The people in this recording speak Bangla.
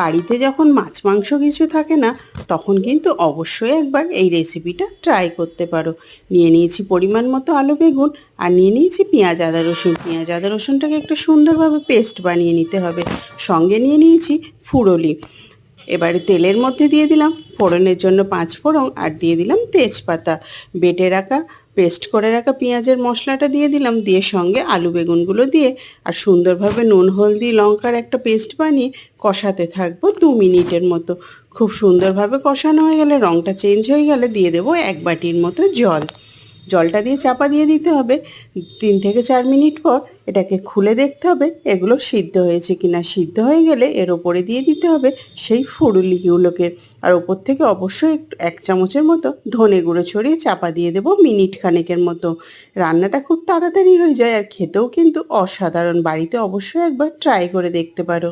বাড়িতে যখন মাছ মাংস কিছু থাকে না, তখন কিন্তু অবশ্যই একবার এই রেসিপিটা ট্রাই করতে পারো। নিয়ে নিয়েছি পরিমাণ মতো আলু বেগুন, আর নিয়ে নিয়েছি পেঁয়াজ আদা রসুন। পেঁয়াজ আদা রসুনটাকে একটু সুন্দরভাবে পেস্ট বানিয়ে নিতে হবে। সঙ্গে নিয়ে নিয়েছি ফুরোলি। এবারে তেলের মধ্যে দিয়ে দিলাম ফোড়নের জন্য 5 ফোড়ন, আর দিয়ে দিলাম তেজপাতা। বেটে রাখা, পেস্ট করে রাখা পেঁয়াজের মশলাটা দিয়ে দিলাম, দিয়ে সঙ্গে আলু বেগুনগুলো দিয়ে আর সুন্দরভাবে নুন হলদি লঙ্কার একটা পেস্ট বানিয়ে কষাতে থাকবো 2 মিনিটের মতো। খুব সুন্দরভাবে কষানো হয়ে গেলে, রঙটা চেঞ্জ হয়ে গেলে দিয়ে দেবো 1 বাটির মতো জল। জলটা দিয়ে চাপা দিয়ে দিতে হবে। 3 থেকে 4 মিনিট পর এটাকে খুলে দেখতে হবে এগুলো সিদ্ধ হয়েছে কিনা। সিদ্ধ হয়ে গেলে এর ওপরে দিয়ে দিতে হবে সেই ফুরুলিগুলোকে, আর ওপর থেকে অবশ্যই একটু 1 চামচের মতো ধনে গুঁড়ো ছড়িয়ে চাপা দিয়ে দেবো মিনিট খানেকের মতো। রান্নাটা খুব তাড়াতাড়ি হয়ে যায় আর খেতেও কিন্তু অসাধারণ। বাড়িতে অবশ্যই একবার ট্রাই করে দেখতে পারো।